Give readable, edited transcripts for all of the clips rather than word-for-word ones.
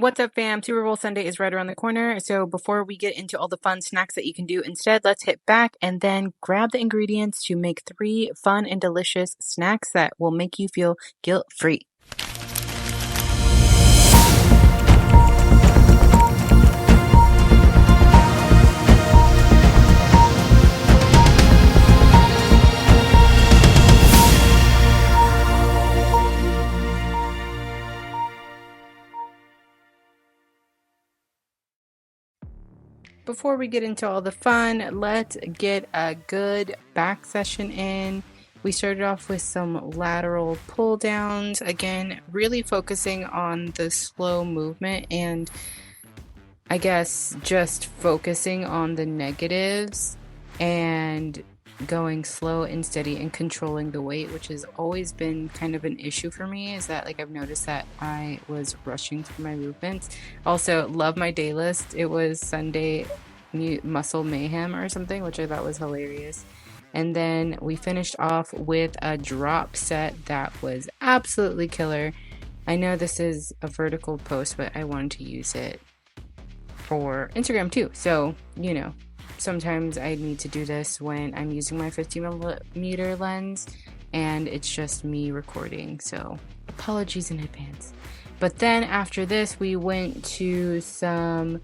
What's up, fam? Super Bowl Sunday is right around the corner. So before we get into all the fun snacks that you can do instead, let's hit back and then grab the ingredients to make 3 fun and delicious snacks that will make you feel guilt-free. Before we get into all the fun, let's get a good back session in. We started off with some lateral pull downs. Again, really focusing on the slow movement and I guess just focusing on the negatives and going slow and steady and controlling the weight, which has always been kind of an issue for me, is that I've noticed that I was rushing through my movements. Also, love my day list. It was Sunday muscle mayhem or something, which I thought was hilarious. And then we finished off with a drop set that was absolutely killer. I know this is a vertical post, but I wanted to use it for Instagram too. So, sometimes I need to do this when I'm using my 50mm lens and it's just me recording, so apologies in advance. But then after this, we went to some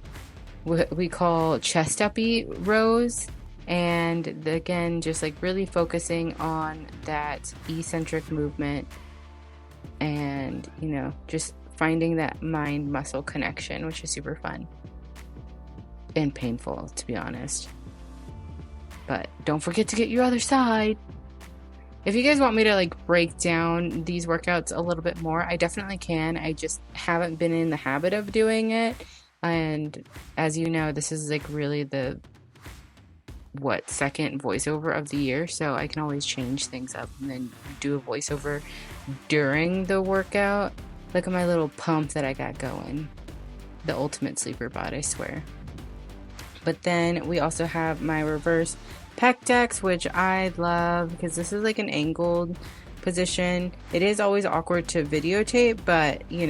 what we call chest uppy rows, and again, just like really focusing on that eccentric movement and, just finding that mind muscle connection, which is super fun. And painful, to be honest. But don't forget to get your other side. If you guys want me to break down these workouts a little bit more, I definitely can. I just haven't been in the habit of doing it. And as you know, this is really the second voiceover of the year, so I can always change things up and then do a voiceover during the workout. Look at my little pump that I got going. The ultimate sleeper bot, I swear. But then we also have my reverse pec decks, which I love because this is an angled position. It is always awkward to videotape, but you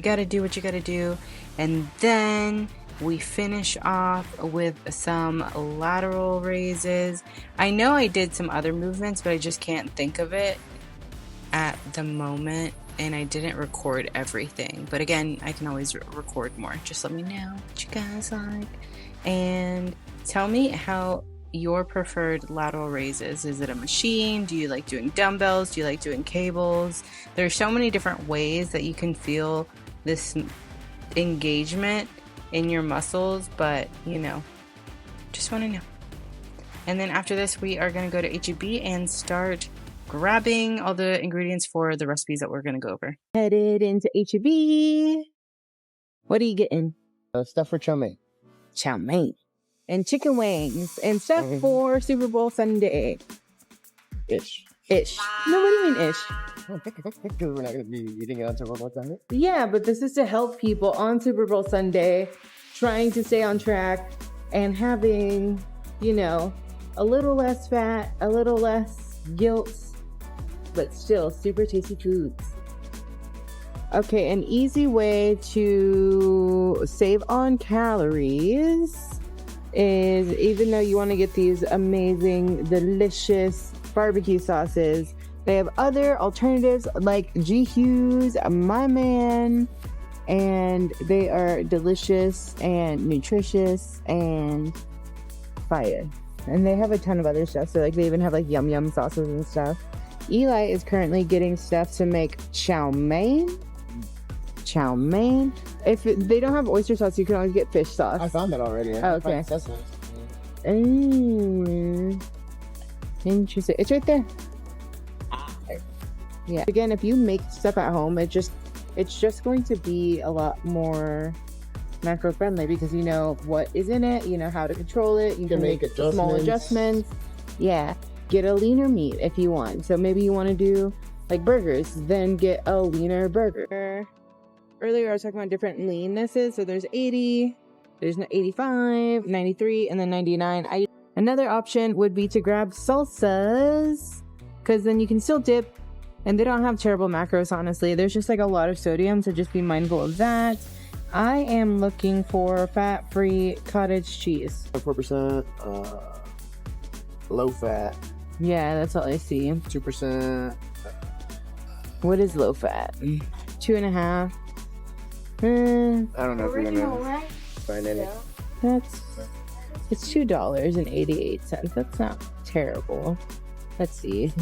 gotta do what you gotta do. And then we finish off with some lateral raises. I know I did some other movements, but I just can't think of it at the moment. And I didn't record everything. But again, I can always record more. Just let me know what you guys like. And tell me how your preferred lateral raises. Is it a machine? Do you like doing dumbbells? Do you like doing cables? There's so many different ways that you can feel this engagement in your muscles, but just want to know. And then after this, we are going to go to HEB and start grabbing all the ingredients for the recipes that we're going to go over. Headed into HEB. What are you getting? Stuff for chow mein. Chow mein. And chicken wings. And stuff for Super Bowl Sunday. Ish. No, what do you mean ish? Because we're not going to be eating it on Super Bowl Sunday? Yeah, but this is to help people on Super Bowl Sunday trying to stay on track and having, a little less fat, a little less guilt, but still super tasty foods. Okay, an easy way to save on calories is, even though you want to get these amazing, delicious barbecue sauces, they have other alternatives like G. Hughes, My Man, and they are delicious and nutritious and fire. And they have a ton of other stuff. So they even have yum yum sauces and stuff. Eli is currently getting stuff to make chow mein. If they don't have oyster sauce, you can always get fish sauce. I found that already. Oh, okay. Interesting. It's right there. Yeah. Again, if you make stuff at home, it's just going to be a lot more macro friendly because you know what is in it, you know how to control it, you can make small adjustments. Yeah. Get a leaner meat if you want. So maybe you want to do burgers, then get a leaner burger. Earlier I was talking about different leannesses. So there's 80, there's 85, 93, and then 99. Another option would be to grab salsas because then you can still dip and they don't have terrible macros, honestly. There's just a lot of sodium, so just be mindful of that. I am looking for fat-free cottage cheese. 4%, low fat. Yeah, that's all I see. 2%. What is low fat? 2.5. I don't know if you're gonna find any. It's $2.88. That's not terrible. Let's see.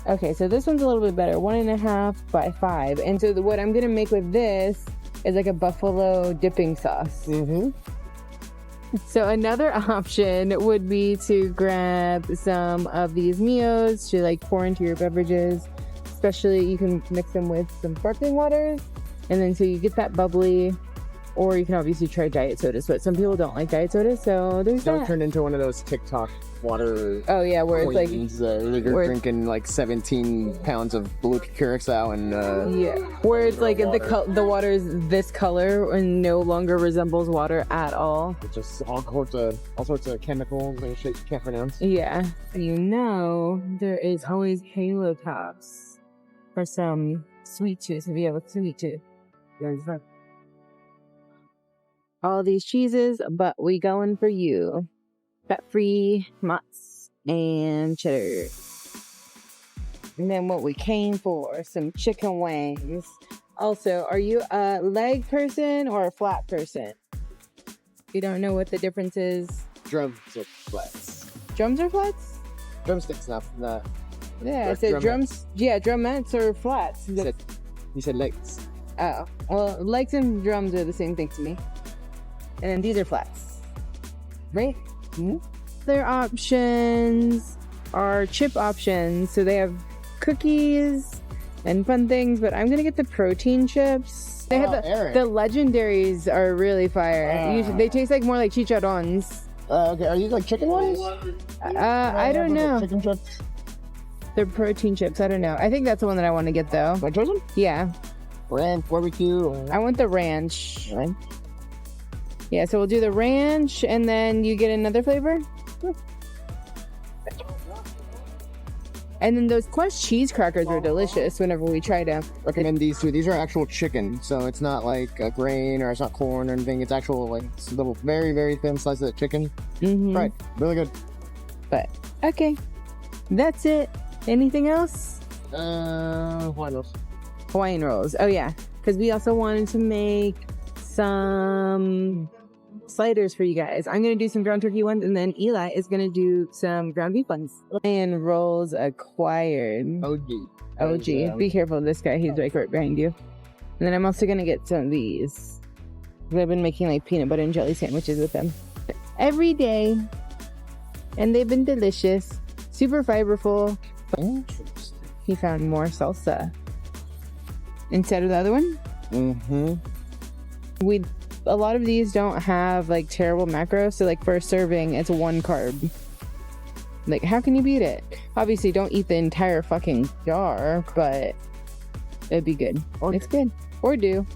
Okay, so this one's a little bit better. 1.5 by 5. And so what I'm gonna make with this is like a buffalo dipping sauce. Mm-hmm. So another option would be to grab some of these Mios to like pour into your beverages. Especially you can mix them with some sparkling waters. And then so you get that bubbly, or you can obviously try diet sodas, but some people don't like diet sodas, so there's Don't that. turn into one of those TikTok water. Oh yeah, where it's like you're drinking like 17 pounds of blue curacao and yeah, where it's like the water is this color and no longer resembles water at all. It's just all sorts of chemicals and shit you can't pronounce. Yeah, you know there is always Halo Tops for some sweet tooth if you have a sweet tooth. You understand? All these cheeses, but we going for you. Fat-free mozz and cheddar. And then what we came for, some chicken wings. Also, are you a leg person or a flat person? You don't know what the difference is? Drums are flats. Drums are flats? Drumsticks, not. Yeah, I said drums. Yeah, drumettes are flats. You said legs. Oh, well, legs and drums are the same thing to me. And then these are flats, right? Mm-hmm. Their options are chip options. So they have cookies and fun things, but I'm gonna get the protein chips. They have the legendaries are really fire. They taste like more like chicharrones. Okay, are these like chicken ones? I don't know. Chicken chips. They're protein chips. I don't know. I think that's the one that I want to get though. My chosen? Yeah. Ranch, barbecue. I want the ranch. Ranch. Yeah, so we'll do the ranch, and then you get another flavor. And then those Quest cheese crackers are delicious whenever we try them. Recommend these two. These are actual chicken, so it's not like a grain or it's not corn or anything. It's actual like little very, very thin slices of chicken. Mm-hmm. Right, really good. But, okay. That's it. Anything else? What else? Hawaiian rolls. Oh, yeah. Because we also wanted to make some sliders for you guys. I'm going to do some ground turkey ones, and then Eli is going to do some ground beef ones. And rolls acquired. OG. Be careful of this guy. He's like right behind you. And then I'm also going to get some of these. I've been making like peanut butter and jelly sandwiches with them every day. And they've been delicious. Super fiberful. Interesting. He found more salsa instead of the other one. Mm-hmm. A lot of these don't have like terrible macros, so like for a serving it's 1 carb. Like how can you beat it? Obviously don't eat the entire fucking jar, but it'd be good. It's good. Or do.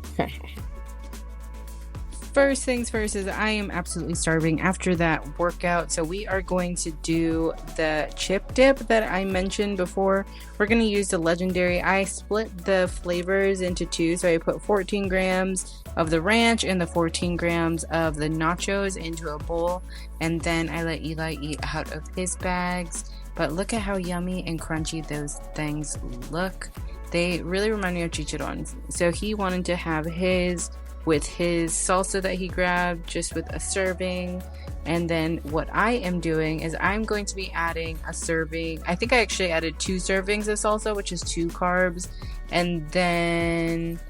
First things first is I am absolutely starving after that workout, so we are going to do the chip dip that I mentioned before. We're going to use the legendary. I split the flavors into 2, so I put 14 grams of the ranch and the 14 grams of the nachos into a bowl, and then I let Eli eat out of his bags. But look at how yummy and crunchy those things look. They really remind me of chicharrones. So he wanted to have his with his salsa that he grabbed, just with a serving. And then what I am doing is I'm going to be adding a serving. I think I actually added 2 servings of salsa, which is 2 carbs. And then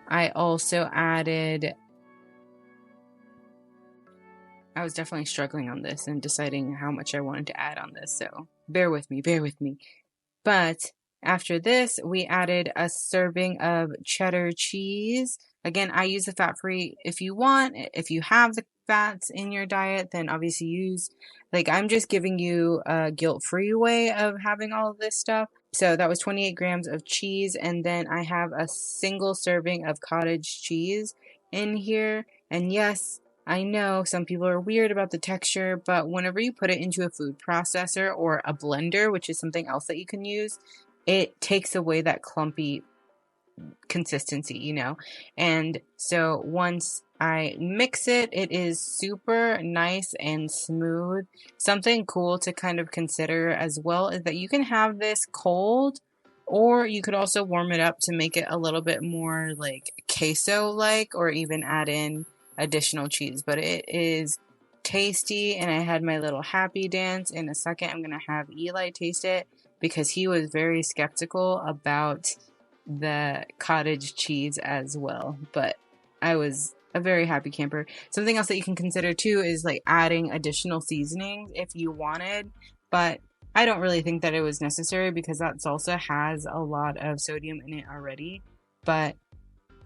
I also added, I was definitely struggling on this and deciding how much I wanted to add on this. So bear with me. But after this, we added a serving of cheddar cheese. Again, I use the fat-free if you want. If you have the fats in your diet, then obviously use, like I'm just giving you a guilt-free way of having all of this stuff. So that was 28 grams of cheese. And then I have a single serving of cottage cheese in here. And yes, I know some people are weird about the texture, but whenever you put it into a food processor or a blender, which is something else that you can use, it takes away that clumpy consistency, you know? And so once I mix it, it is super nice and smooth. Something cool to kind of consider as well is that you can have this cold, or you could also warm it up to make it a little bit more like queso like, or even add in additional cheese. But it is tasty, and I had my little happy dance. In a second, I'm gonna have Eli taste it because he was very skeptical about the cottage cheese as well. But I was a very happy camper. Something else that you can consider too is like adding additional seasonings if you wanted, but I don't really think that it was necessary because that salsa has a lot of sodium in it already. But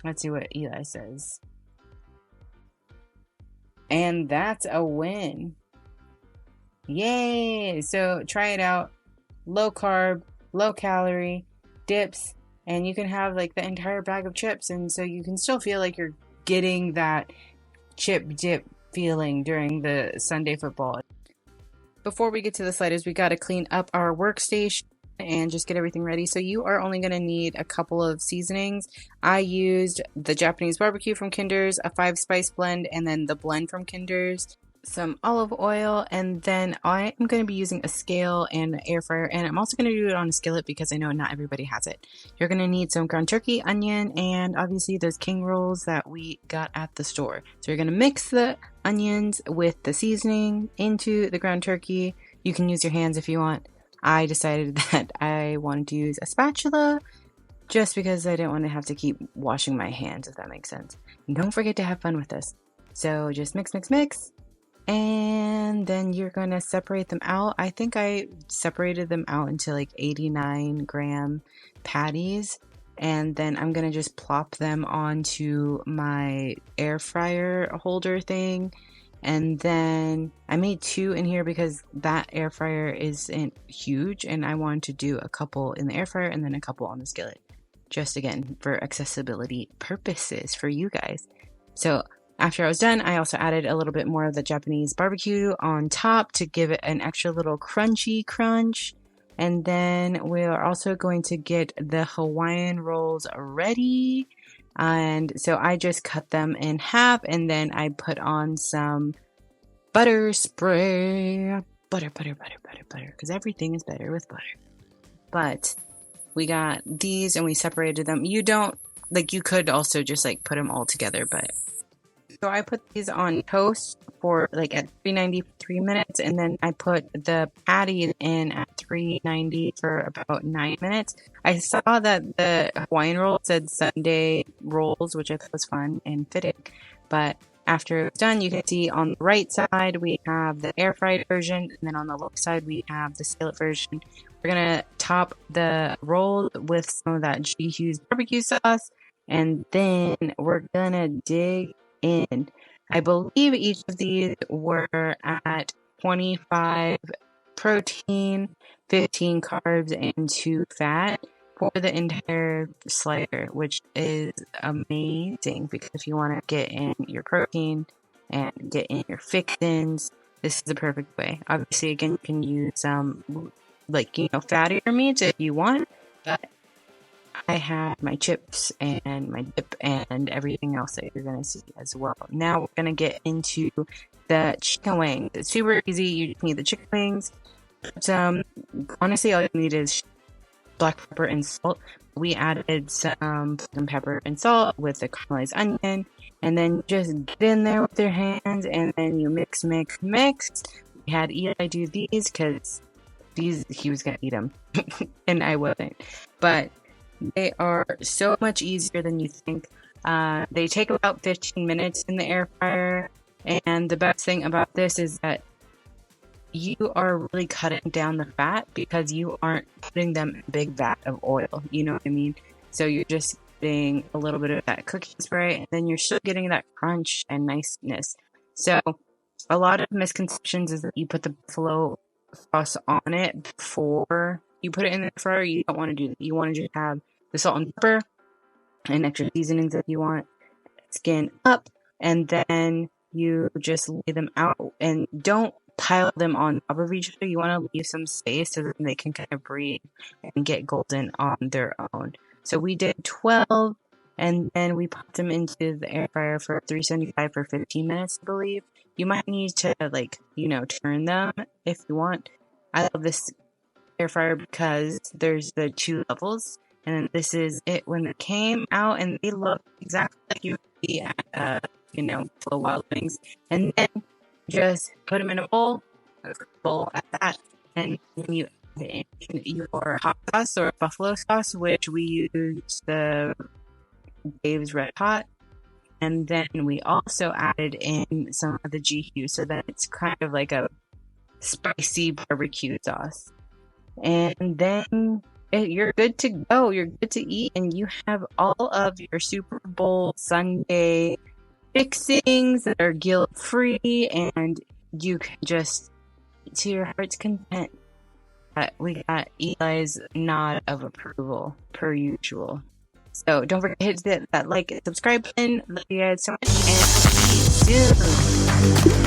let's see what Eli says. And that's a win. Yay! So try it out. Low carb, low calorie, dips, and you can have like the entire bag of chips, and so you can still feel like you're getting that chip dip feeling during the Sunday football. Before we get to the sliders, we got to clean up our workstation and just get everything ready. So you are only going to need a couple of seasonings. I used the Japanese barbecue from Kinder's, a 5-spice blend, and then the blend from Kinder's, some olive oil, and then I am going to be using a scale and an air fryer, and I'm also going to do it on a skillet because I know not everybody has it. You're going to need some ground turkey, onion, and obviously those king rolls that we got at the store. So you're going to mix the onions with the seasoning into the ground turkey. You can use your hands if you want. I decided that I wanted to use a spatula just because I didn't want to have to keep washing my hands, if that makes sense. And don't forget to have fun with this. So just mix, mix, mix. And then you're going to separate them out. I think I separated them out into like 89 gram patties. And then I'm going to just plop them onto my air fryer holder thing. And then I made 2 in here because that air fryer isn't huge. And I wanted to do a couple in the air fryer and then a couple on the skillet. Just again, for accessibility purposes for you guys. So after I was done, I also added a little bit more of the Japanese barbecue on top to give it an extra little crunchy crunch. And then we're also going to get the Hawaiian rolls ready. And so I just cut them in half, and then I put on some butter spray. Butter, because everything is better with butter. But we got these and we separated them. You could also just like put them all together, but so I put these on toast for like at 390 for 3 minutes, and then I put the patty in at 390 for about 9 minutes. I saw that the Hawaiian roll said Sunday rolls, which I thought was fun and fitting. But after it's done, you can see on the right side we have the air fried version, and then on the left side we have the skillet version. We're gonna top the roll with some of that G. Hughes barbecue sauce, and then we're gonna dig in. I believe each of these were at 25 protein, 15 carbs, and 2 fat for the entire slider, which is amazing because if you want to get in your protein and get in your fixins, this is the perfect way. Obviously, again, you can use some fattier meats if you want, but I have my chips and my dip and everything else that you're going to see as well. Now we're going to get into the chicken wings. It's super easy. You just need the chicken wings. Honestly, all you need is black pepper and salt. We added some black pepper and salt with the caramelized onion, and then just get in there with your hands, and then you mix. We had Eli do these because he was going to eat them, and I wasn't. But they are so much easier than you think. They take about 15 minutes in the air fryer. And the best thing about this is that you are really cutting down the fat because you aren't putting them in a big vat of oil. You know what I mean? So you're just getting a little bit of that cooking spray, and then you're still getting that crunch and niceness. So a lot of misconceptions is that you put the buffalo sauce on it before you put it in the fryer. You don't want to do that. You want to just have the salt and pepper and extra seasonings if you want. Skin up, and then you just lay them out, and don't pile them on top of each other. You want to leave some space so that they can kind of breathe and get golden on their own. So we did 12, and then we popped them into the air fryer for 375 for 15 minutes, I believe. You might need to, turn them if you want. I love this air fryer because there's the 2 levels, and this is it when it came out, and they look exactly like you see at, Buffalo Wild Wings. And then just put them in a bowl at that, and then you add in your hot sauce or buffalo sauce, which we use the Dave's Red Hot, and then we also added in some of the GQ so that it's kind of like a spicy barbecue sauce. And then you're good to go. You're good to eat, and you have all of your Super Bowl Sunday fixings that are guilt-free, and you can just eat to your heart's content. We got Eli's nod of approval, per usual. So don't forget to hit that like and subscribe button. Love you guys so much, and see you soon.